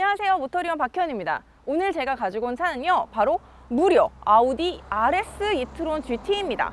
안녕하세요, 모터리원 박혜원입니다. 오늘 제가 가지고 온 차는요, 바로 무려 아우디 RS e-tron GT입니다.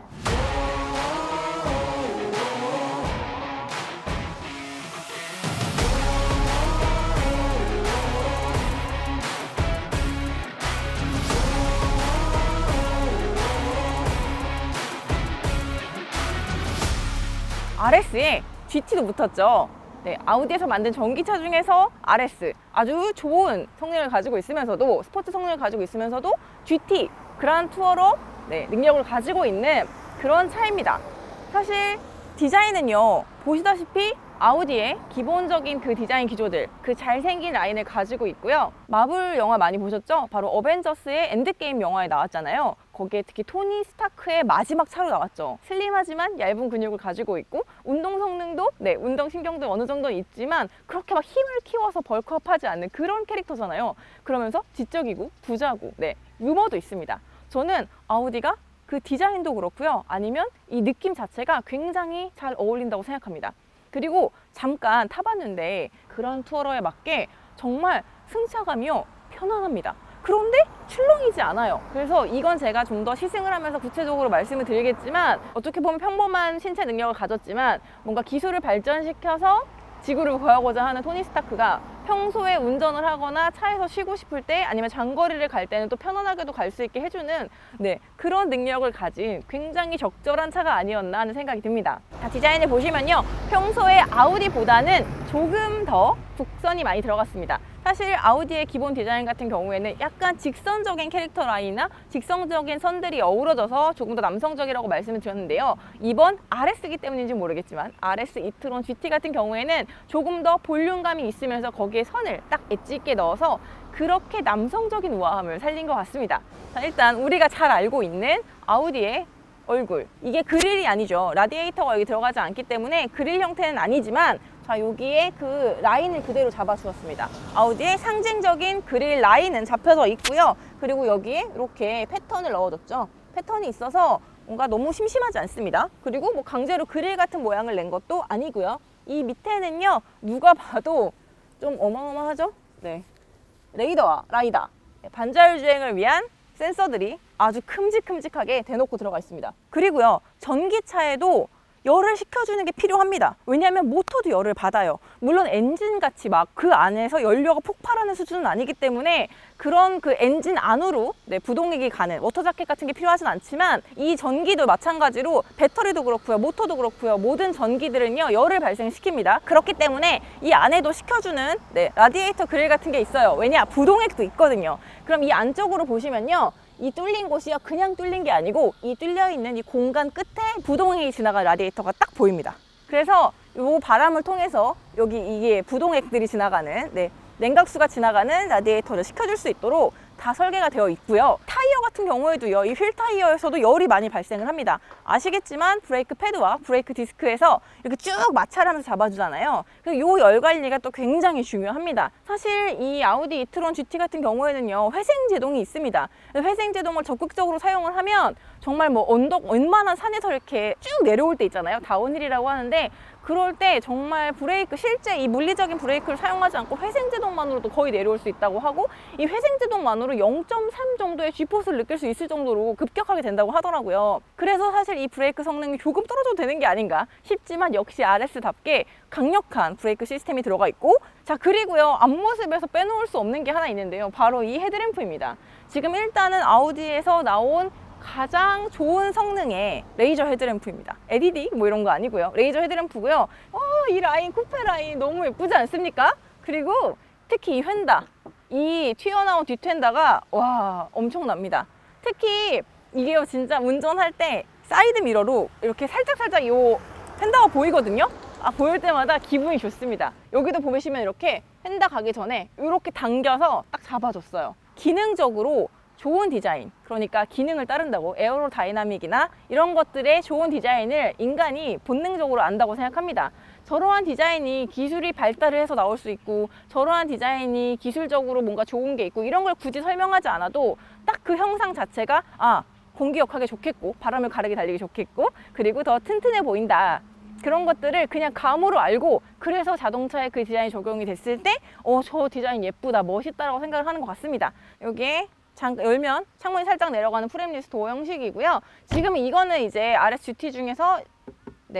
RS에 GT도 붙었죠. 네, 아우디에서 만든 전기차 중에서 RS, 아주 좋은 성능을 가지고 있으면서도, 스포츠 성능을 가지고 있으면서도 GT, 그란 투어러 능력을 가지고 있는 그런 차입니다. 사실 디자인은요, 보시다시피 아우디의 기본적인 그 디자인 기조들, 그 잘생긴 라인을 가지고 있고요. 마블 영화 많이 보셨죠? 바로 어벤져스의 엔드게임 영화에 나왔잖아요. 거기에 특히 토니 스타크의 마지막 차로 나왔죠. 슬림하지만 얇은 근육을 가지고 있고, 운동 성능도 운동 신경도 어느 정도는 있지만 그렇게 막 힘을 키워서 벌크업하지 않는 그런 캐릭터잖아요. 그러면서 지적이고 부자고 유머도 있습니다. 저는 아우디가 그 디자인도 그렇고요, 아니면 이 느낌 자체가 굉장히 잘 어울린다고 생각합니다. 그리고 잠깐 타봤는데 그런 투어러에 맞게 정말 승차감이요, 편안합니다. 그런데 출렁이지 않아요. 그래서 이건 제가 좀 더 시승을 하면서 구체적으로 말씀을 드리겠지만, 어떻게 보면 평범한 신체 능력을 가졌지만 뭔가 기술을 발전시켜서 지구를 구하고자 하는 토니 스타크가 평소에 운전을 하거나 차에서 쉬고 싶을 때, 아니면 장거리를 갈 때는 또 편안하게도 갈 수 있게 해주는 그런 능력을 가진 굉장히 적절한 차가 아니었나 하는 생각이 듭니다. 자, 디자인을 보시면요, 평소에 아우디보다는 조금 더 곡선이 많이 들어갔습니다. 사실 아우디의 기본 디자인 같은 경우에는 약간 직선적인 캐릭터 라인이나 직선적인 선들이 어우러져서 조금 더 남성적이라고 말씀을 드렸는데요, 이번 RS이기 때문인지 모르겠지만 RS e-tron GT 같은 경우에는 조금 더 볼륨감이 있으면서 거기에 선을 딱 엣지 있게 넣어서 그렇게 남성적인 우아함을 살린 것 같습니다. 자, 일단 우리가 잘 알고 있는 아우디의 얼굴, 이게 그릴이 아니죠. 라디에이터가 여기 들어가지 않기 때문에 그릴 형태는 아니지만, 자, 여기에 그 라인을 그대로 잡아주었습니다. 아우디의 상징적인 그릴 라인은 잡혀져 있고요. 그리고 여기에 이렇게 패턴을 넣어줬죠. 패턴이 있어서 뭔가 너무 심심하지 않습니다. 그리고 뭐 강제로 그릴 같은 모양을 낸 것도 아니고요. 이 밑에는요, 누가 봐도 좀 어마어마하죠? 레이더와 라이다, 반자율 주행을 위한 센서들이 아주 큼직큼직하게 대놓고 들어가 있습니다. 그리고요, 전기차에도 열을 식혀주는 게 필요합니다. 왜냐하면 모터도 열을 받아요. 물론 엔진같이 막 그 안에서 연료가 폭발하는 수준은 아니기 때문에 그런 그 엔진 안으로 부동액이 가는 워터 자켓 같은 게 필요하진 않지만, 이 전기도 마찬가지로 배터리도 그렇고요, 모터도 그렇고요, 모든 전기들은요, 열을 발생시킵니다. 그렇기 때문에 이 안에도 식혀주는 라디에이터 그릴 같은 게 있어요. 왜냐? 부동액도 있거든요. 그럼 이 안쪽으로 보시면요, 이 뚫린 곳이요, 그냥 뚫린 게 아니고 이 뚫려 있는 이 공간 끝에 부동액이 지나간 라디에이터가 딱 보입니다. 그래서 이 바람을 통해서 여기 이게 부동액들이 지나가는 냉각수가 지나가는 라디에이터를 식혀줄 수 있도록 다 설계가 되어 있고요. 타이어 같은 경우에도요, 이 휠 타이어에서도 열이 많이 발생을 합니다. 아시겠지만 브레이크 패드와 브레이크 디스크에서 이렇게 쭉 마찰을 하면서 잡아주잖아요. 그래서 이 열 관리가 또 굉장히 중요합니다. 사실 이 아우디 e-tron GT 같은 경우에는요, 회생 제동이 있습니다. 회생 제동을 적극적으로 사용을 하면 정말 뭐 언덕 웬만한 산에서 이렇게 쭉 내려올 때 있잖아요, 다운힐이라고 하는데, 그럴 때 정말 브레이크, 실제 이 물리적인 브레이크를 사용하지 않고 회생제동만으로도 거의 내려올 수 있다고 하고, 이 회생제동만으로 0.3 정도의 G포스를 느낄 수 있을 정도로 급격하게 된다고 하더라고요. 그래서 사실 이 브레이크 성능이 조금 떨어져도 되는 게 아닌가 싶지만, 역시 RS답게 강력한 브레이크 시스템이 들어가 있고, 자, 그리고요, 앞모습에서 빼놓을 수 없는 게 하나 있는데요, 바로 이 헤드램프입니다. 지금 일단은 아우디에서 나온 가장 좋은 성능의 레이저 헤드램프입니다. LED 뭐 이런 거 아니고요, 레이저 헤드램프고요. 이 라인, 쿠페 라인 너무 예쁘지 않습니까? 그리고 특히 이 휀다, 이 튀어나온 뒷휀다가 와, 엄청납니다. 특히 이게요, 진짜 운전할 때 사이드 미러로 이렇게 살짝살짝 이 휀다가 보이거든요. 보일 때마다 기분이 좋습니다. 여기도 보시면 이렇게 휀다 가기 전에 이렇게 당겨서 딱 잡아줬어요. 기능적으로 좋은 디자인, 그러니까 기능을 따른다고, 에어로다이나믹이나 이런 것들의 좋은 디자인을 인간이 본능적으로 안다고 생각합니다. 저러한 디자인이 기술이 발달을 해서 나올 수 있고, 저러한 디자인이 기술적으로 뭔가 좋은 게 있고, 이런 걸 굳이 설명하지 않아도 딱 그 형상 자체가 공기역하기 좋겠고, 바람을 가르게 달리기 좋겠고, 그리고 더 튼튼해 보인다, 그런 것들을 그냥 감으로 알고, 그래서 자동차에 그 디자인이 적용이 됐을 때 저 디자인 예쁘다, 멋있다라고 생각을 하는 것 같습니다. 여기에 열면 창문이 살짝 내려가는 프레임리스 도어 형식이고요. 지금 이거는 이제 RS GT 중에서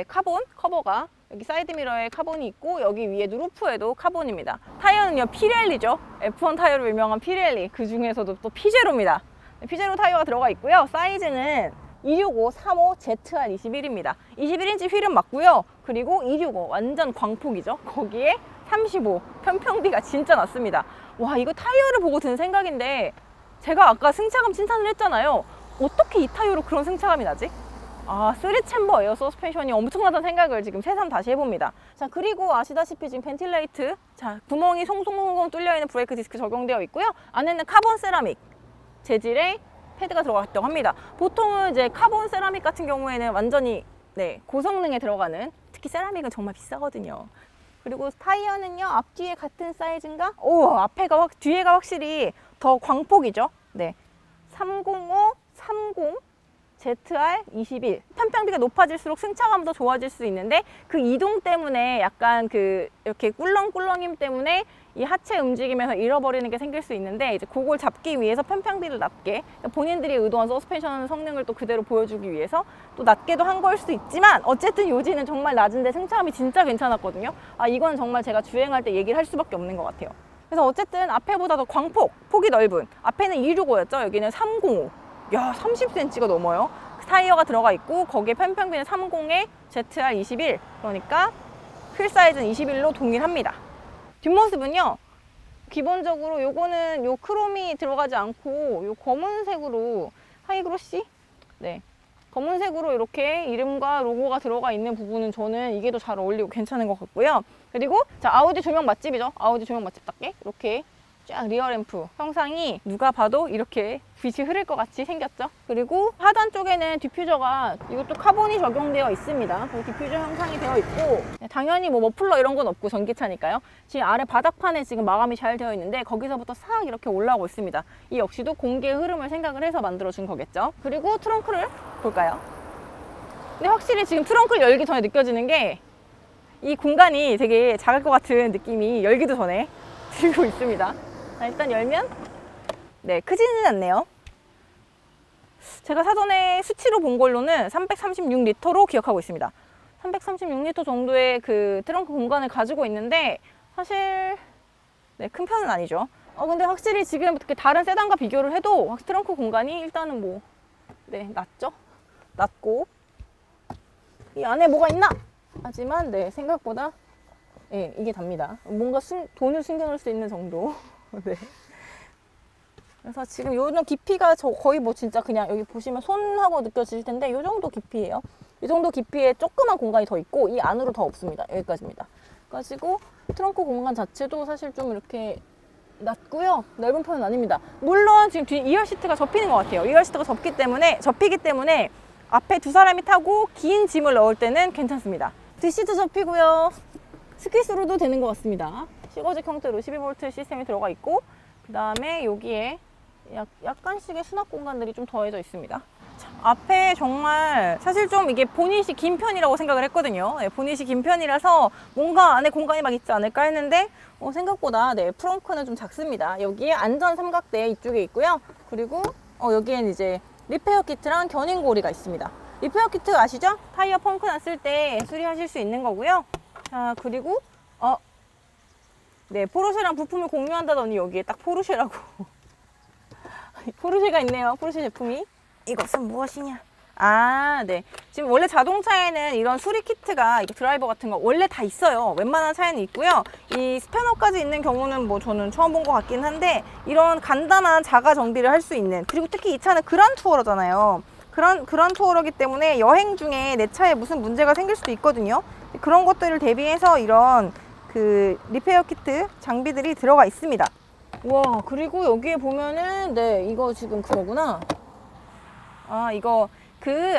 카본 커버가 여기 사이드 미러에 카본이 있고, 여기 위에 루프에도 카본입니다. 타이어는요 피렐리죠. F1 타이어로 유명한 피렐리, 그 중에서도 또 피제로입니다. 피제로 타이어가 들어가 있고요. 사이즈는 265 35 ZR21입니다. 21인치 휠은 맞고요. 그리고 265 완전 광폭이죠. 거기에 35 편평비가 진짜 낮습니다. 와, 이거 타이어를 보고 든 생각인데, 제가 아까 승차감 칭찬을 했잖아요. 어떻게 이 타이어로 그런 승차감이 나지? 3챔버 에어 서스펜션이 엄청나다는 생각을 지금 새삼 다시 해봅니다. 자, 그리고 아시다시피 지금 벤틸레이트, 구멍이 송송송송 뚫려있는 브레이크 디스크 적용되어 있고요. 안에는 카본 세라믹 재질의 패드가 들어갔다고 합니다. 보통은 이제 카본 세라믹 같은 경우에는 완전히 고성능에 들어가는, 특히 세라믹은 정말 비싸거든요. 그리고 타이어는요, 앞뒤에 같은 사이즈인가? 뒤에가 확실히 더 광폭이죠. 305 30 ZR21. 편평비가 높아질수록 승차감도 좋아질 수 있는데, 그 이동 때문에 약간 이렇게 꿀렁꿀렁임 때문에 이 하체 움직임에서 잃어버리는 게 생길 수 있는데, 이제 그걸 잡기 위해서 편평비를 낮게, 본인들이 의도한 서스펜션 성능을 또 그대로 보여주기 위해서 또 낮게도 한 걸 수도 있지만, 어쨌든 요지는 정말 낮은데 승차감이 진짜 괜찮았거든요. 이건 정말 제가 주행할 때 얘기를 할 수밖에 없는 것 같아요. 그래서 어쨌든 앞에보다 더 폭이 넓은, 앞에는 265였죠. 여기는 305. 야, 30cm가 넘어요. 타이어가 들어가 있고, 거기에 편평비는 30에 ZR21, 그러니까 휠 사이즈는 21로 동일합니다. 뒷모습은요, 기본적으로 요거는 요 크롬이 들어가지 않고 요 검은색으로 하이그로시? 검은색으로 이렇게 이름과 로고가 들어가 있는 부분은 저는 이게 더 잘 어울리고 괜찮은 것 같고요. 그리고 아우디 조명 맛집이죠. 아우디 조명 맛집답게 이렇게 쫙 리어램프 형상이 누가 봐도 이렇게 빛이 흐를 것 같이 생겼죠. 그리고 하단 쪽에는 디퓨저가, 이것도 카본이 적용되어 있습니다. 디퓨저 형상이 되어 있고, 당연히 머플러 이런 건 없고 전기차니까요. 지금 아래 바닥판에 지금 마감이 잘 되어 있는데, 거기서부터 싹 이렇게 올라오고 있습니다. 이 역시도 공기의 흐름을 생각을 해서 만들어준 거겠죠. 그리고 트렁크를 볼까요? 근데 확실히 지금 트렁크를 열기 전에 느껴지는 게, 이 공간이 되게 작을 것 같은 느낌이 열기도 전에 들고 있습니다. 일단 열면 크지는 않네요. 제가 사전에 수치로 본 걸로는 336리터로 기억하고 있습니다. 336리터 정도의 그 트렁크 공간을 가지고 있는데, 사실 큰 편은 아니죠. 근데 확실히 지금 어떻게 다른 세단과 비교를 해도 트렁크 공간이 일단은 낮죠? 낮고, 이 안에 뭐가 있나? 하지만 생각보다 이게 답니다. 뭔가 돈을 숨겨놓을 수 있는 정도. 그래서 지금 요 정도 깊이가 거의 진짜 그냥 여기 보시면 손하고 느껴지실 텐데, 요 정도 깊이에요. 이 정도 깊이에 조그만 공간이 더 있고, 이 안으로 더 없습니다. 여기까지입니다. 가지고 트렁크 공간 자체도 사실 좀 이렇게 낮고요. 넓은 편은 아닙니다. 물론 지금 뒤에 2열 시트가 접히는 것 같아요. 2열 시트가 접히기 때문에 앞에 두 사람이 타고 긴 짐을 넣을 때는 괜찮습니다. 뒷시트 접히고요. 스퀴스로도 되는 것 같습니다. 시거직 형태로 12V 시스템이 들어가 있고, 그 다음에 여기에 약간씩의 수납 공간들이 좀 더해져 있습니다. 앞에 정말 사실 좀 이게 보닛이 긴 편이라고 생각을 했거든요. 보닛이 긴 편이라서 뭔가 안에 공간이 막 있지 않을까 했는데, 생각보다 프렁크는 좀 작습니다. 여기에 안전 삼각대 이쪽에 있고요. 그리고 여기에는 이제 리페어 키트랑 견인고리가 있습니다. 리페어 키트 아시죠? 타이어 펑크 났을 때 수리하실 수 있는 거고요. 자, 그리고 포르쉐랑 부품을 공유한다더니 여기에 딱 포르쉐라고 포르쉐가 있네요. 포르쉐 제품이. 이것은 무엇이냐? 지금 원래 자동차에는 이런 수리 키트가, 드라이버 같은 거 원래 다 있어요. 웬만한 차에는 있고요. 이 스패너까지 있는 경우는 저는 처음 본 것 같긴 한데, 이런 간단한 자가 정비를 할 수 있는, 그리고 특히 이 차는 그란 투어러잖아요. 그런 투어러기 때문에 여행 중에 내 차에 무슨 문제가 생길 수도 있거든요. 그런 것들을 대비해서 이런 리페어 키트 장비들이 들어가 있습니다. 와, 그리고 여기에 보면은 이거 지금 그거구나. 이거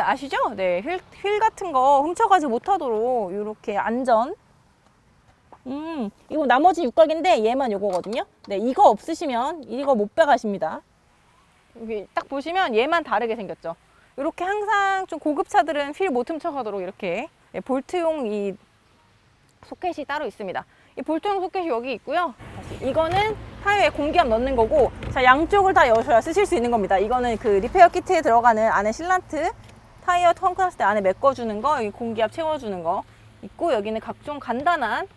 아시죠? 휠 같은 거 훔쳐가지 못하도록 이렇게 안전. 이거 나머지 육각인데 얘만 요거거든요. 이거 없으시면 이거 못 빼가십니다. 여기 딱 보시면 얘만 다르게 생겼죠. 이렇게 항상 좀 고급 차들은 휠 못 훔쳐가도록 이렇게 네, 볼트용 이 소켓이 따로 있습니다. 이 볼트용 소켓이 여기 있고요. 다시 이거는 타이어에 공기압 넣는 거고, 자, 양쪽을 다 여셔야 쓰실 수 있는 겁니다. 이거는 그 리페어 키트에 들어가는 안에 실란트, 타이어 텅크났을 때 안에 메꿔주는 거, 여기 공기압 채워주는 거 있고, 여기는 각종 간단한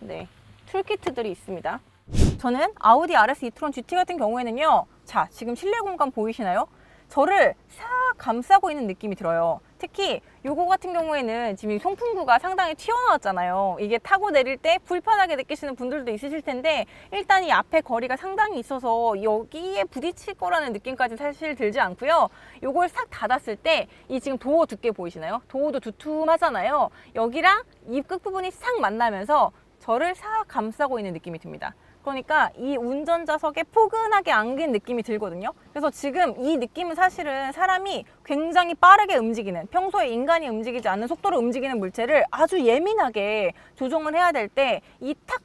툴키트들이 있습니다. 저는 아우디 RS e-tron GT 같은 경우에는요, 자, 지금 실내 공간 보이시나요? 저를 싹 감싸고 있는 느낌이 들어요. 특히 요거 같은 경우에는 지금 송풍구가 상당히 튀어나왔잖아요. 이게 타고 내릴 때 불편하게 느끼시는 분들도 있으실 텐데, 일단 이 앞에 거리가 상당히 있어서 여기에 부딪힐 거라는 느낌까지는 사실 들지 않고요. 요걸 싹 닫았을 때 이 지금 도어 두께 보이시나요? 도어도 두툼하잖아요. 여기랑 이 끝부분이 싹 만나면서 저를 싹 감싸고 있는 느낌이 듭니다. 그러니까 이 운전자석에 포근하게 안긴 느낌이 들거든요. 그래서 지금 이 느낌은 사실은 사람이 굉장히 빠르게 움직이는, 평소에 인간이 움직이지 않는 속도로 움직이는 물체를 아주 예민하게 조종을 해야 될 때 이 탁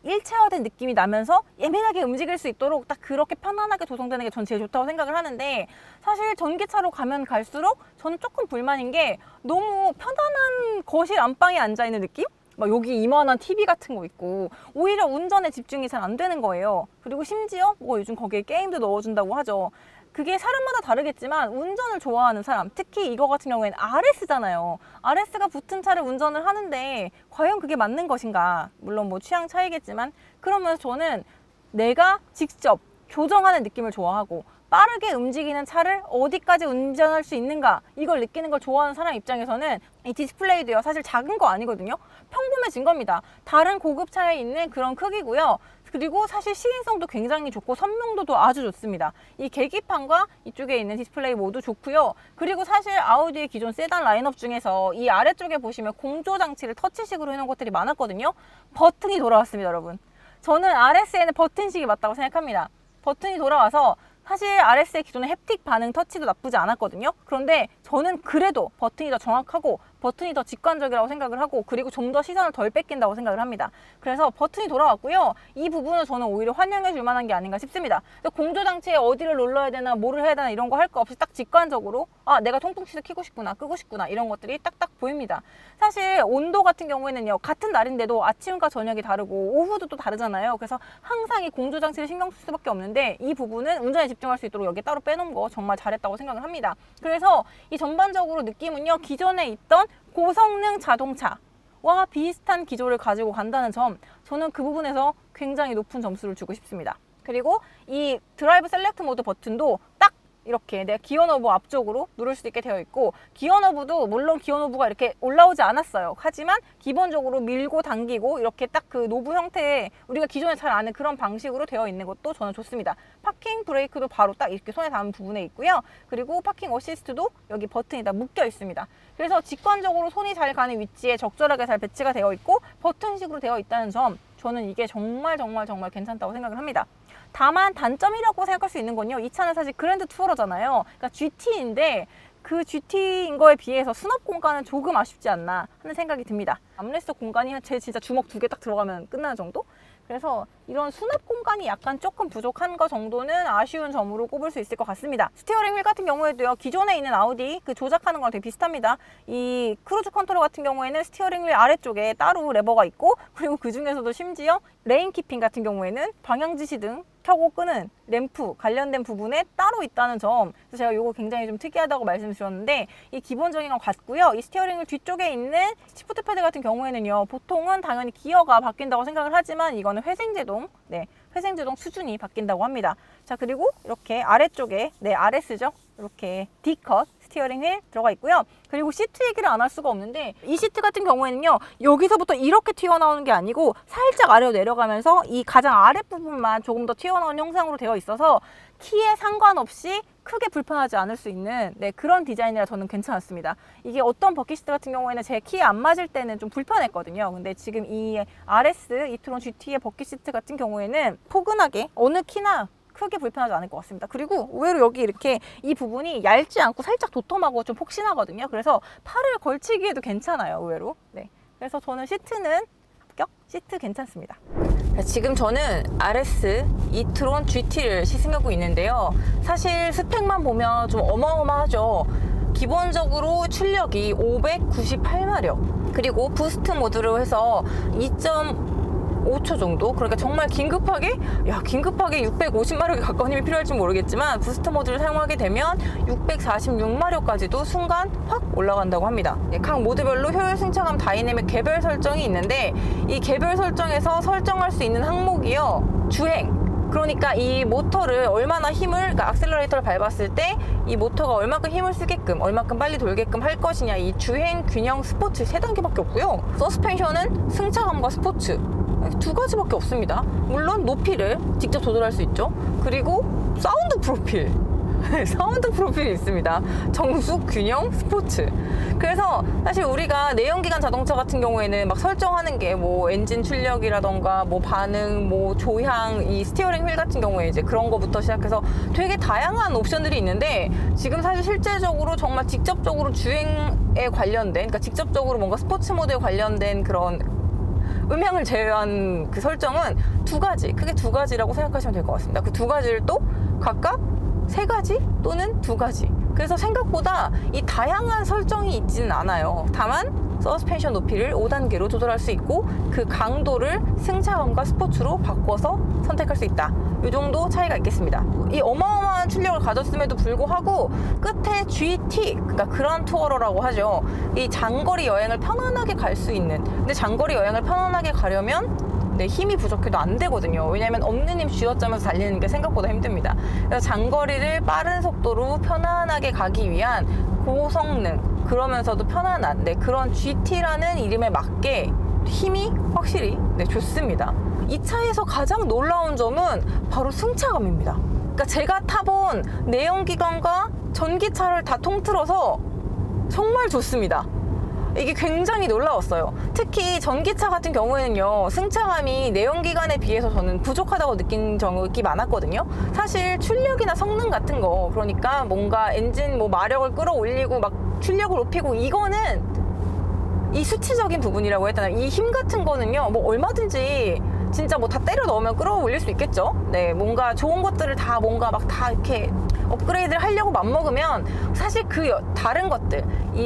일체화된 느낌이 나면서 예민하게 움직일 수 있도록 딱 그렇게 편안하게 조성되는 게 전 제일 좋다고 생각을 하는데, 사실 전기차로 가면 갈수록 저는 조금 불만인 게 너무 편안한 거실 안방에 앉아있는 느낌? 막 여기 이만한 TV 같은 거 있고 오히려 운전에 집중이 잘 안 되는 거예요. 그리고 심지어 뭐 요즘 거기에 게임도 넣어준다고 하죠. 그게 사람마다 다르겠지만 운전을 좋아하는 사람, 특히 이거 같은 경우에는 RS잖아요. RS가 붙은 차를 운전을 하는데 과연 그게 맞는 것인가? 물론 뭐 취향 차이겠지만, 그러면서 저는 내가 직접 조정하는 느낌을 좋아하고 빠르게 움직이는 차를 어디까지 운전할 수 있는가, 이걸 느끼는 걸 좋아하는 사람 입장에서는 이 디스플레이도요, 사실 작은 거 아니거든요. 평범해진 겁니다. 다른 고급차에 있는 그런 크기고요. 그리고 사실 시인성도 굉장히 좋고 선명도도 아주 좋습니다. 이 계기판과 이쪽에 있는 디스플레이 모두 좋고요. 그리고 사실 아우디의 기존 세단 라인업 중에서 이 아래쪽에 보시면 공조 장치를 터치식으로 해놓은 것들이 많았거든요. 버튼이 돌아왔습니다, 여러분. 저는 RS에는 버튼식이 맞다고 생각합니다. 버튼이 돌아와서 사실 RS의 기존의 햅틱 반응 터치도 나쁘지 않았거든요. 그런데 저는 그래도 버튼이 더 정확하고 버튼이 더 직관적이라고 생각을 하고, 그리고 좀 더 시선을 덜 뺏긴다고 생각을 합니다. 그래서 버튼이 돌아왔고요. 이 부분은 저는 오히려 환영해 줄 만한 게 아닌가 싶습니다. 공조장치에 어디를 눌러야 되나 뭐를 해야 되나 이런 거 할 거 없이 딱 직관적으로, 아, 내가 통풍 시트 켜고 싶구나, 끄고 싶구나, 이런 것들이 딱딱 보입니다. 사실 온도 같은 경우에는요, 같은 날인데도 아침과 저녁이 다르고 오후도 또 다르잖아요. 그래서 항상 이 공조장치를 신경 쓸 수밖에 없는데, 이 부분은 운전에 집중할 수 있도록 여기 따로 빼놓은 거 정말 잘했다고 생각을 합니다. 그래서 이 전반적으로 느낌은요, 기존에 있던 고성능 자동차와 비슷한 기조를 가지고 간다는 점, 저는 그 부분에서 굉장히 높은 점수를 주고 싶습니다. 그리고 이 드라이브 셀렉트 모드 버튼도 딱 이렇게 내 기어 너브 앞쪽으로 누를 수 있게 되어 있고, 기어 너브도 물론 기어 너브가 이렇게 올라오지 않았어요. 하지만 기본적으로 밀고 당기고 이렇게 딱 그 노브 형태의, 우리가 기존에 잘 아는 그런 방식으로 되어 있는 것도 저는 좋습니다. 파킹 브레이크도 바로 딱 이렇게 손에 닿은 부분에 있고요. 그리고 파킹 어시스트도 여기 버튼이 다 묶여 있습니다. 그래서 직관적으로 손이 잘 가는 위치에 적절하게 잘 배치가 되어 있고 버튼식으로 되어 있다는 점, 저는 이게 정말 괜찮다고 생각을 합니다. 다만 단점이라고 생각할 수 있는 건요, 이 차는 사실 그랜드 투어러잖아요. 그러니까 GT인데 그 GT인 거에 비해서 수납 공간은 조금 아쉽지 않나 하는 생각이 듭니다. 암레스트 공간이 제 진짜 주먹 2개 딱 들어가면 끝나는 정도? 그래서 이런 수납 공간이 약간 조금 부족한 거 정도는 아쉬운 점으로 꼽을 수 있을 것 같습니다. 스티어링 휠 같은 경우에도요, 기존에 있는 아우디 그 조작하는 거랑 되게 비슷합니다. 이 크루즈 컨트롤 같은 경우에는 스티어링 휠 아래쪽에 따로 레버가 있고, 그리고 그 중에서도 심지어 레인 키핑 같은 경우에는 방향 지시등 켜고 끄는 램프 관련된 부분에 따로 있다는 점, 그래서 제가 이거 굉장히 좀 특이하다고 말씀드렸는데, 이 기본적인 건 같고요. 이 스티어링 휠 뒤쪽에 있는 시프트 패드 같은 경우에는요, 보통은 당연히 기어가 바뀐다고 생각을 하지만 이거는 회생제동, 회생제동 수준이 바뀐다고 합니다. 자, 그리고 이렇게 아래쪽에 RS죠. 이렇게 D컷 스티어링 휠 들어가 있고요. 그리고 시트 얘기를 안 할 수가 없는데, 이 시트 같은 경우에는요, 여기서부터 이렇게 튀어나오는 게 아니고 살짝 아래로 내려가면서 이 가장 아랫부분만 조금 더 튀어나온 형상으로 되어 있어서 키에 상관없이 크게 불편하지 않을 수 있는 그런 디자인이라 저는 괜찮았습니다. 이게 어떤 버킷시트 같은 경우에는 제 키에 안 맞을 때는 좀 불편했거든요. 근데 지금 이 RS e-tron GT의 버킷시트 같은 경우에는 포근하게 어느 키나 크게 불편하지 않을 것 같습니다. 그리고 의외로 여기 이렇게 이 부분이 얇지 않고 살짝 도톰하고 좀 폭신하거든요. 그래서 팔을 걸치기에도 괜찮아요, 의외로. 그래서 저는 시트는 합격, 시트 괜찮습니다. 지금 저는 RS e-tron GT를 시승하고 있는데요. 사실 스펙만 보면 좀 어마어마하죠. 기본적으로 출력이 598마력. 그리고 부스트 모드로 해서 2.5초 정도, 그러니까 정말 긴급하게 650마력에 가까운 힘이 필요할지 모르겠지만 부스트 모드를 사용하게 되면 646마력까지도 순간 확 올라간다고 합니다. 각 모드별로 효율 승차감 다이내믹 개별 설정이 있는데, 이 개별 설정에서 설정할 수 있는 항목이요, 주행. 그러니까 이 모터를 얼마나 힘을, 그러니까 악셀러레이터를 밟았을 때 이 모터가 얼마큼 힘을 쓰게끔, 얼마큼 빨리 돌게끔 할 것이냐, 이 주행, 균형, 스포츠 3단계밖에 없고요. 서스펜션은 승차감과 스포츠 2가지밖에 없습니다. 물론 높이를 직접 조절할 수 있죠. 그리고 사운드 프로필 사운드 프로필이 있습니다. 정숙, 균형, 스포츠. 그래서 사실 우리가 내연기관 자동차 같은 경우에는 막 설정하는 게 뭐 엔진 출력이라던가 뭐 반응, 뭐 조향, 이 스티어링 휠 같은 경우에 이제 그런 거부터 시작해서 되게 다양한 옵션들이 있는데, 지금 사실 실제적으로 정말 직접적으로 주행에 관련된, 그러니까 직접적으로 뭔가 스포츠 모드에 관련된 그런 음향을 제외한 그 설정은 2가지, 크게 2가지라고 생각하시면 될 것 같습니다. 그 2가지를 또 각각 3가지 또는 2가지. 그래서 생각보다 이 다양한 설정이 있지는 않아요. 다만 서스펜션 높이를 5단계로 조절할 수 있고, 그 강도를 승차감과 스포츠로 바꿔서 선택할 수 있다. 이 정도 차이가 있겠습니다. 이 어마어마한 출력을 가졌음에도 불구하고 끝에 GT, 그러니까 그란 투어러라고 하죠. 이 장거리 여행을 편안하게 갈 수 있는, 근데 장거리 여행을 편안하게 가려면 힘이 부족해도 안 되거든요. 왜냐하면 없는 힘 쥐어짜면서 달리는 게 생각보다 힘듭니다. 그래서 장거리를 빠른 속도로 편안하게 가기 위한 고성능, 그러면서도 편안한 그런 GT라는 이름에 맞게 힘이 확실히 좋습니다. 이 차에서 가장 놀라운 점은 바로 승차감입니다. 그러니까 제가 타본 내연기관과 전기차를 다 통틀어서 정말 좋습니다. 이게 굉장히 놀라웠어요. 특히 전기차 같은 경우에는요, 승차감이 내연기관에 비해서 저는 부족하다고 느낀 적이 많았거든요. 사실 출력이나 성능 같은 거, 그러니까 뭔가 엔진 뭐 마력을 끌어올리고 막 출력을 높이고, 이거는 이 수치적인 부분이라고 했잖아요. 이 힘 같은 거는요, 뭐 얼마든지 진짜 뭐 다 때려 넣으면 끌어올릴 수 있겠죠. 뭔가 좋은 것들을 다 뭔가 막 다 이렇게 업그레이드를 하려고 맘먹으면 사실 그 다른 것들,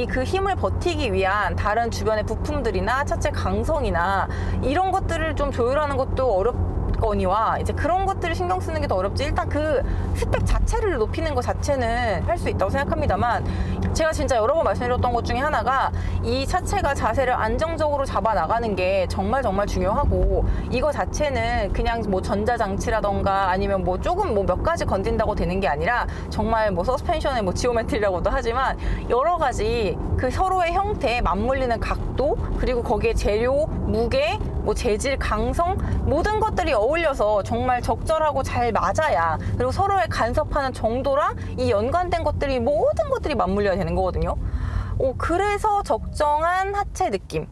그 힘을 버티기 위한 다른 주변의 부품들이나 차체 강성이나 이런 것들을 좀 조율하는 것도 어렵거니와, 이제 그런 것들을 신경 쓰는 게 더 어렵지, 일단 그 스펙 자체를 높이는 것 자체는 할 수 있다고 생각합니다만, 제가 진짜 여러 번 말씀드렸던 것 중에 하나가 이 차체가 자세를 안정적으로 잡아 나가는 게 정말 중요하고, 이거 자체는 그냥 뭐 전자장치라던가 아니면 뭐 조금 뭐 몇 가지 건든다고 되는 게 아니라, 정말 뭐 서스펜션의 뭐 지오메트리라고도 하지만 여러 가지 그 서로의 형태에 맞물리는 각도, 그리고 거기에 재료, 무게, 뭐 재질, 강성, 모든 것들이 어울려서 정말 적절하고 잘 맞아야, 그리고 서로의 간섭하는 정도랑 이 연관된 것들이, 모든 것들이 맞물려야 되는 거거든요. 그래서 적정한 하체 느낌,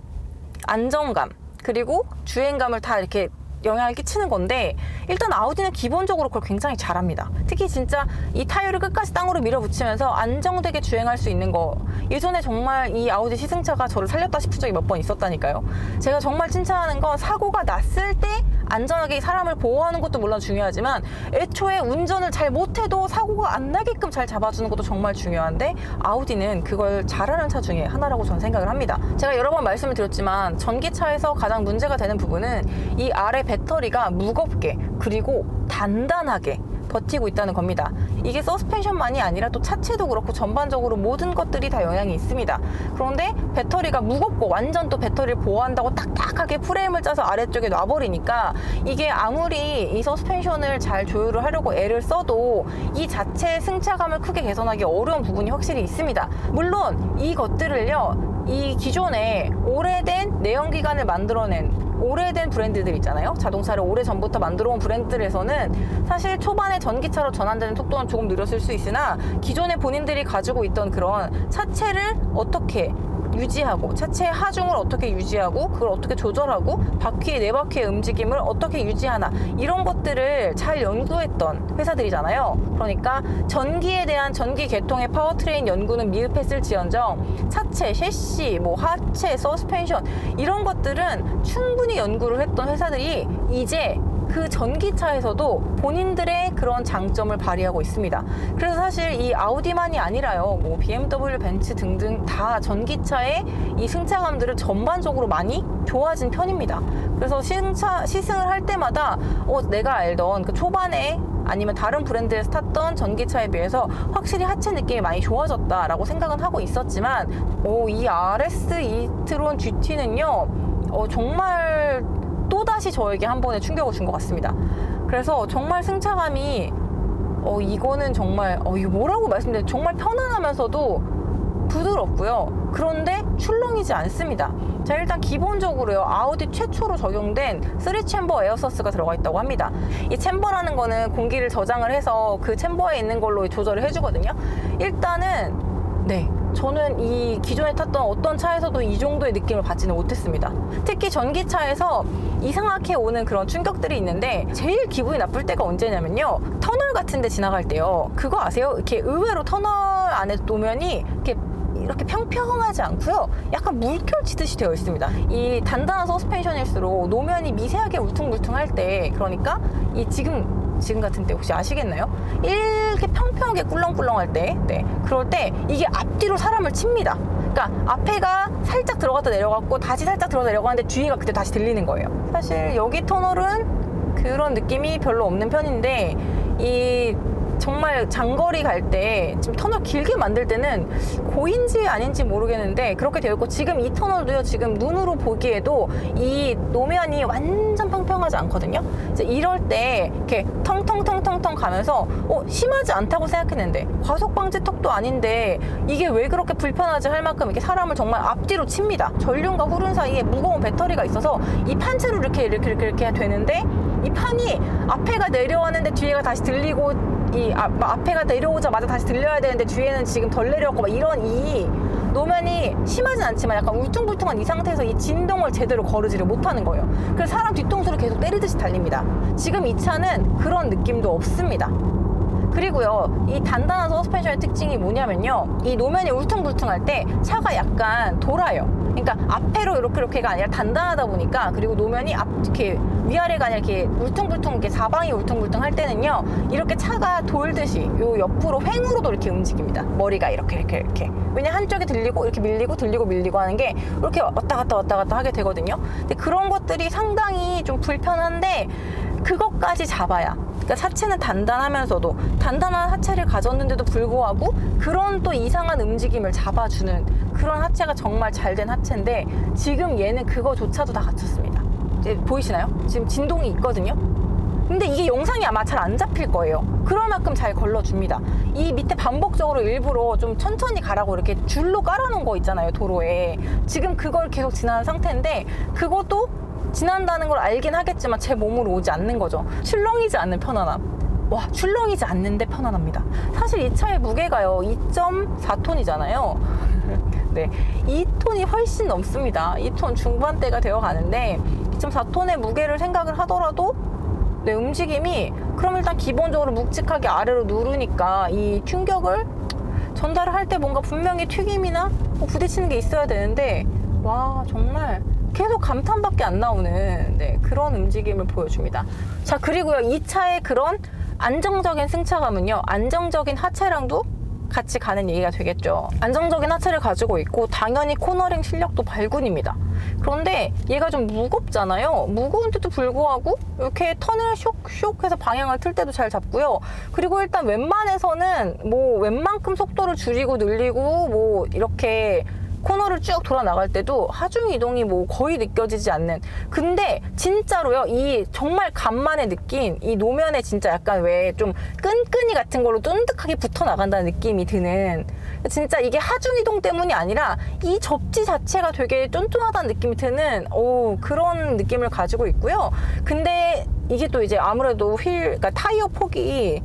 안정감, 그리고 주행감을 다 이렇게 영향을 끼치는 건데, 일단 아우디는 기본적으로 그걸 굉장히 잘합니다. 특히 진짜 이 타이어를 끝까지 땅으로 밀어붙이면서 안정되게 주행할 수 있는 거, 예전에 정말 이 아우디 시승차가 저를 살렸다 싶은 적이 몇 번 있었다니까요. 제가 정말 칭찬하는 건, 사고가 났을 때 안전하게 사람을 보호하는 것도 물론 중요하지만, 애초에 운전을 잘 못해도 사고가 안 나게끔 잘 잡아주는 것도 정말 중요한데, 아우디는 그걸 잘하는 차 중에 하나라고 저는 생각을 합니다. 제가 여러 번 말씀을 드렸지만, 전기차에서 가장 문제가 되는 부분은 이 아래 배터리가 무겁게 그리고 단단하게 버티고 있다는 겁니다. 이게 서스펜션만이 아니라 또 차체도 그렇고 전반적으로 모든 것들이 다 영향이 있습니다. 그런데 배터리가 무겁고 완전 또 배터리를 보호한다고 딱딱하게 프레임을 짜서 아래쪽에 놔버리니까, 이게 아무리 이 서스펜션을 잘 조율을 하려고 애를 써도 이 자체의 승차감을 크게 개선하기 어려운 부분이 확실히 있습니다. 물론 이것들을요, 이 기존에 오래된 내연기관을 만들어낸 오래된 브랜드들 있잖아요. 자동차를 오래전부터 만들어 온 브랜드들에서는 사실 초반에 전기차로 전환되는 속도는 조금 느렸을 수 있으나, 기존에 본인들이 가지고 있던 그런 차체를 어떻게 유지하고, 차체의 하중을 어떻게 유지하고, 그걸 어떻게 조절하고, 바퀴의 네 바퀴의 움직임을 어떻게 유지하나, 이런 것들을 잘 연구했던 회사들이잖아요. 그러니까 전기에 대한 전기 계통의 파워트레인 연구는 미흡했을지언정, 차체, 셰시, 뭐 하체, 서스펜션, 이런 것들은 충분히 연구를 했던 회사들이 이제 그 전기차에서도 본인들의 그런 장점을 발휘하고 있습니다. 그래서 사실 이 아우디만이 아니라요, 뭐 BMW, 벤츠 등등 다 전기차의 이 승차감들을 전반적으로 많이 좋아진 편입니다. 그래서 시승을 할 때마다 내가 알던 그 초반에 아니면 다른 브랜드에서 탔던 전기차에 비해서 확실히 하체 느낌이 많이 좋아졌다라고 생각은 하고 있었지만 이 RS e-tron GT는요 정말 또다시 저에게 한 번의 충격을 준 것 같습니다. 그래서 정말 승차감이 이거는 정말 이거 뭐라고 말씀드려요. 정말 편안하면서도 부드럽고요. 그런데 출렁이지 않습니다. 자, 일단 기본적으로요, 아우디 최초로 적용된 3챔버 에어서스가 들어가 있다고 합니다. 이 챔버라는 거는 공기를 저장을 해서 그 챔버에 있는 걸로 조절을 해주거든요. 일단은 저는 이 기존에 탔던 어떤 차에서도 이 정도의 느낌을 받지는 못했습니다. 특히 전기차에서 이상하게 오는 그런 충격들이 있는데 제일 기분이 나쁠 때가 언제냐면요, 터널 같은 데 지나갈 때요. 그거 아세요? 이렇게 의외로 터널 안에 노면이 이렇게 평평하지 않고요, 약간 물결 치듯이 되어 있습니다. 이 단단한 서스펜션일수록 노면이 미세하게 울퉁불퉁할 때, 그러니까 이 지금 같은 때 혹시 아시겠나요? 이렇게 평평하게 꿀렁꿀렁할 때, 그럴 때 이게 앞뒤로 사람을 칩니다. 그러니까 앞에가 살짝 들어갔다 내려갔고 다시 살짝 들어갔다 내려가는데 뒤에가 그때 다시 들리는 거예요. 사실 여기 터널은 그런 느낌이 별로 없는 편인데, 이 정말 장거리 갈 때 지금 터널 길게 만들 때는 고인지 아닌지 모르겠는데 그렇게 되어 있고, 지금 이 터널도요, 지금 눈으로 보기에도 이 노면이 완전 평평하지 않거든요. 이럴 때 이렇게 텅텅텅텅텅 가면서 심하지 않다고 생각했는데, 과속방지턱도 아닌데 이게 왜 그렇게 불편하지 할 만큼 이렇게 사람을 정말 앞뒤로 칩니다. 전륜과 후륜 사이에 무거운 배터리가 있어서 이 판체로 이렇게 되는데, 이 판이 앞에가 내려왔는데 뒤에가 다시 들리고, 이 앞에가 내려오자마자 다시 들려야 되는데 뒤에는 지금 덜 내려왔고, 막 이런 이 노면이 심하진 않지만 약간 울퉁불퉁한 이 상태에서 이 진동을 제대로 거르지를 못하는 거예요. 그래서 사람 뒤통수를 계속 때리듯이 달립니다. 지금 이 차는 그런 느낌도 없습니다. 그리고요, 이 단단한 서스펜션의 특징이 뭐냐면요, 이 노면이 울퉁불퉁할 때 차가 약간 돌아요. 그러니까 앞에로 이렇게가 아니라 단단하다 보니까, 그리고 노면이 이렇게 위아래가 아니라 이렇게 울퉁불퉁, 이렇게 사방이 울퉁불퉁 할 때는요, 이렇게 차가 돌듯이 요 옆으로 횡으로도 이렇게 움직입니다. 머리가 이렇게. 왜냐, 한쪽에 들리고 이렇게 밀리고 들리고 밀리고 하는 게 이렇게 왔다 갔다 하게 되거든요. 근데 그런 것들이 상당히 좀 불편한데, 그것까지 잡아야, 그러니까 하체는 단단하면서도 단단한 하체를 가졌는데도 불구하고 그런 또 이상한 움직임을 잡아주는 그런 하체가 정말 잘된 하체인데, 지금 얘는 그거조차도 다 갖췄습니다. 이제 보이시나요? 지금 진동이 있거든요. 근데 이게 영상이 아마 잘 안 잡힐 거예요. 그럴 만큼 잘 걸러줍니다. 이 밑에 반복적으로 일부러 좀 천천히 가라고 이렇게 줄로 깔아놓은 거 있잖아요, 도로에. 지금 그걸 계속 지나는 상태인데, 그것도 지난다는 걸 알긴 하겠지만 제 몸으로 오지 않는 거죠. 출렁이지 않는 편안함. 와, 출렁이지 않는데 편안합니다. 사실 이 차의 무게가요, 2.4톤이잖아요. 네, 2톤이 훨씬 넘습니다. 2톤 중반대가 되어 가는데 2.4톤의 무게를 생각을 하더라도 움직임이, 그럼 일단 기본적으로 묵직하게 아래로 누르니까 이 충격을 전달을 할 때 뭔가 분명히 튀김이나 부딪히는 게 있어야 되는데, 와, 정말 계속 감탄밖에 안 나오는 그런 움직임을 보여줍니다. 자, 그리고요, 이 차의 그런 안정적인 승차감은요, 안정적인 하체랑도 같이 가는 얘기가 되겠죠. 안정적인 하체를 가지고 있고 당연히 코너링 실력도 발군입니다. 그런데 얘가 좀 무겁잖아요. 무거운데도 불구하고 이렇게 턴을 쇽쇽 해서 방향을 틀 때도 잘 잡고요. 그리고 일단 웬만해서는 웬만큼 속도를 줄이고 늘리고 이렇게 코너를 쭉 돌아 나갈 때도 하중 이동이 거의 느껴지지 않는, 근데 진짜로요, 이 정말 간만에 느낀 이 노면에 진짜 약간 왜 좀 끈끈이 같은 걸로 쫀득하게 붙어 나간다는 느낌이 드는, 진짜 이게 하중 이동 때문이 아니라 이 접지 자체가 되게 쫀쫀하다는 느낌이 드는 그런 느낌을 가지고 있고요. 근데 이게 또 이제 아무래도 그러니까 타이어 폭이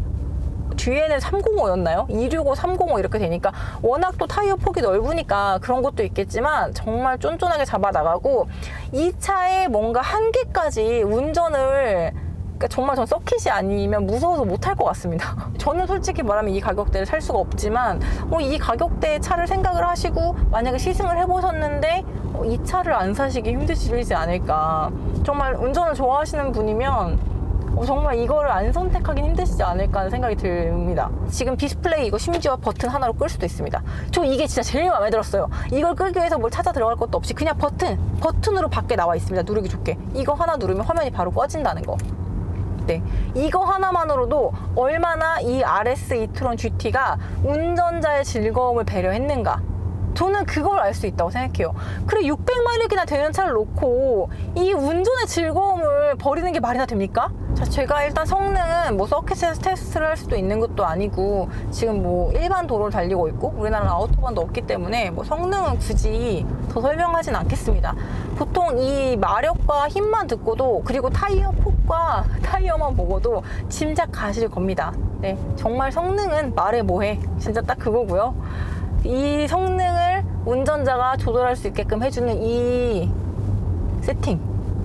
뒤에는 305였나요? 265, 305 이렇게 되니까 워낙 또 타이어 폭이 넓으니까 그런 것도 있겠지만 정말 쫀쫀하게 잡아나가고, 이 차의 뭔가 한계까지 운전을, 그러니까 정말 전 서킷이 아니면 무서워서 못할 것 같습니다. 저는 솔직히 말하면 이 가격대를 살 수가 없지만 이 가격대의 차를 생각을 하시고 만약에 시승을 해보셨는데 이 차를 안 사시기 힘드시지 않을까. 정말 운전을 좋아하시는 분이면 정말 이거를 안 선택하긴 힘드시지 않을까 하는 생각이 듭니다. 지금 디스플레이 이거 심지어 버튼 하나로 끌 수도 있습니다. 저 이게 진짜 제일 마음에 들었어요. 이걸 끌기 위해서 뭘 찾아 들어갈 것도 없이 그냥 버튼으로 밖에 나와 있습니다. 누르기 좋게. 이거 하나 누르면 화면이 바로 꺼진다는 거. 네, 이거 하나만으로도 얼마나 이 RS e-tron GT가 운전자의 즐거움을 배려했는가, 저는 그걸 알 수 있다고 생각해요. 그래 600마력이나 되는 차를 놓고 이 운전의 즐거움을 버리는 게 말이나 됩니까? 자, 제가 일단 성능은 뭐 서킷에서 테스트를 할 수도 있는 것도 아니고 지금 뭐 일반 도로를 달리고 있고 우리나라는 아우토반도 없기 때문에 뭐 성능은 굳이 더 설명하진 않겠습니다. 보통 이 마력과 힘만 듣고도, 그리고 타이어 폭과 타이어만 보고도 짐작 가실 겁니다. 네, 정말 성능은 말해 뭐해, 진짜 딱 그거고요. 이 성능을 운전자가 조절할 수 있게끔 해주는 이 세팅,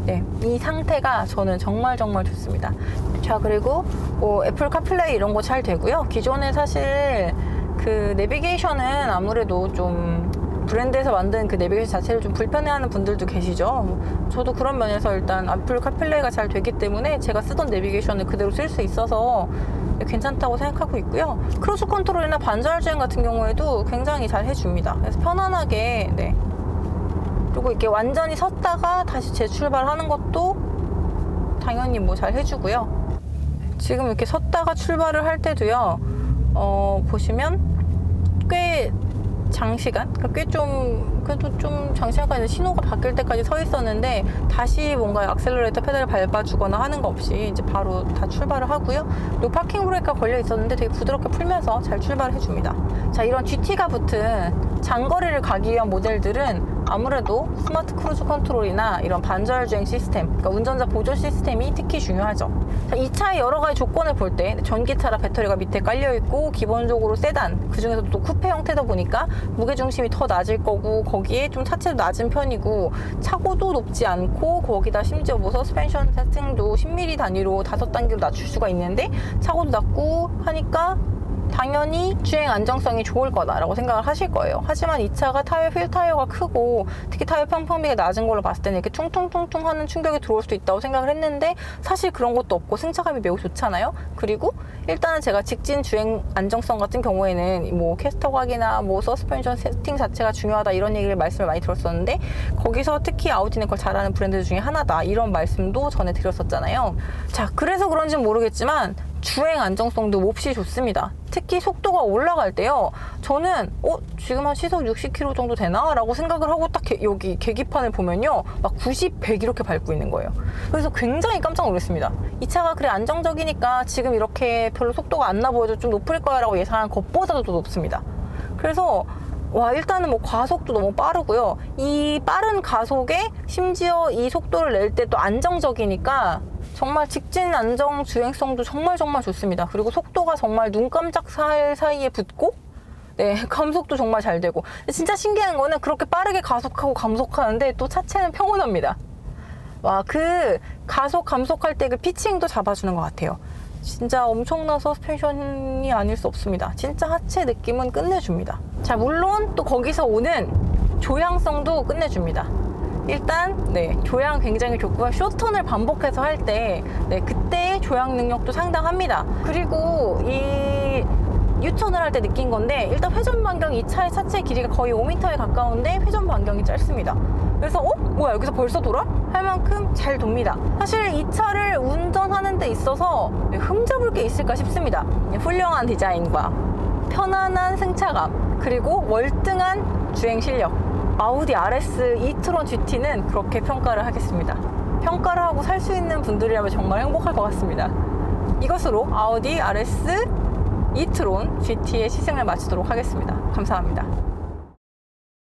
네, 이 상태가 저는 정말 좋습니다. 자, 그리고 뭐 애플 카플레이 이런 거 잘 되고요. 기존에 사실 그 내비게이션은 아무래도 좀 브랜드에서 만든 그 내비게이션 자체를 좀 불편해하는 분들도 계시죠. 저도 그런 면에서 일단 애플 카플레이가 잘 되기 때문에 제가 쓰던 내비게이션을 그대로 쓸 수 있어서 괜찮다고 생각하고 있고요. 크루즈 컨트롤이나 반절 주행 같은 경우에도 굉장히 잘 해줍니다. 그래서 편안하게, 네. 그리고 이렇게 완전히 섰다가 다시 재출발하는 것도 당연히 뭐 잘 해주고요. 지금 이렇게 섰다가 출발을 할 때도요, 보시면 꽤 장시간? 그러니까 그래도 좀 장시간까지 신호가 바뀔 때까지 서 있었는데 다시 뭔가 액셀러레이터 페달을 밟아주거나 하는 거 없이 이제 바로 다 출발을 하고요. 그리고 파킹 브레이크가 걸려 있었는데 되게 부드럽게 풀면서 잘 출발을 해줍니다. 자, 이런 GT가 붙은 장거리를 가기 위한 모델들은 아무래도 스마트 크루즈 컨트롤이나 이런 반절 주행 시스템, 그러니까 운전자 보조 시스템이 특히 중요하죠. 자, 이 차의 여러 가지 조건을 볼 때 전기차라 배터리가 밑에 깔려 있고 기본적으로 세단, 그 중에서도 또 쿠페 형태다 보니까 무게중심이 더 낮을 거고 거기에 좀 차체도 낮은 편이고 차고도 높지 않고 거기다 심지어 뭐 서스펜션 세팅도 10mm 단위로 5단계로 낮출 수가 있는데 차고도 낮고 하니까 당연히 주행 안정성이 좋을 거다라고 생각을 하실 거예요. 하지만 이 차가 휠 타이어가 크고 특히 타이어 평평비가 낮은 걸로 봤을 때는 이렇게 퉁퉁퉁퉁 하는 충격이 들어올 수도 있다고 생각을 했는데 사실 그런 것도 없고 승차감이 매우 좋잖아요. 그리고 일단은 제가 직진 주행 안정성 같은 경우에는 뭐 캐스터각이나 뭐 서스펜션 세팅 자체가 중요하다 이런 얘기를 말씀을 많이 들었었는데 거기서 특히 아우디는 그걸 잘하는 브랜드 중에 하나다 이런 말씀도 전에 드렸었잖아요. 자, 그래서 그런지는 모르겠지만 주행 안정성도 몹시 좋습니다. 특히 속도가 올라갈 때요, 저는 지금 한 시속 60km 정도 되나? 라고 생각을 하고 딱 여기 계기판을 보면요 막 90, 100 이렇게 밟고 있는 거예요. 그래서 굉장히 깜짝 놀랐습니다. 이 차가 그래 안정적이니까 지금 이렇게 별로 속도가 안 나 보여도 좀 높을 거야 라고 예상한 것보다도 더 높습니다. 그래서 와, 일단은 뭐 가속도 너무 빠르고요. 이 빠른 가속에 심지어 이 속도를 낼 때 또 안정적이니까 정말 직진 안정 주행성도 정말 좋습니다. 그리고 속도가 정말 눈 깜짝 살 사이에 붙고, 네, 감속도 정말 잘 되고. 진짜 신기한 거는 그렇게 빠르게 가속하고 감속하는데 또 차체는 평온합니다. 와, 그 가속 감속할 때 그 피칭도 잡아주는 것 같아요. 진짜 엄청난 서스펜션이 아닐 수 없습니다. 진짜 하체 느낌은 끝내줍니다. 자, 물론 또 거기서 오는 조향성도 끝내줍니다. 일단 네, 조향 굉장히 좋고요. 쇼턴을 반복해서 할 때 그때의 조향 능력도 상당합니다. 그리고 이 유턴을 할 때 느낀 건데 일단 회전 반경이 이 차의 차체 길이가 거의 5m에 가까운데 회전 반경이 짧습니다. 그래서 뭐야 여기서 벌써 돌아? 할 만큼 잘 돕니다. 사실 이 차를 운전하는 데 있어서 흠잡을 게 있을까 싶습니다. 훌륭한 디자인과 편안한 승차감, 그리고 월등한 주행 실력, 아우디 RS e-tron GT는 그렇게 평가를 하겠습니다. 평가를 하고 살 수 있는 분들이라면 정말 행복할 것 같습니다. 이것으로 아우디 RS e-tron GT의 시승을 마치도록 하겠습니다. 감사합니다.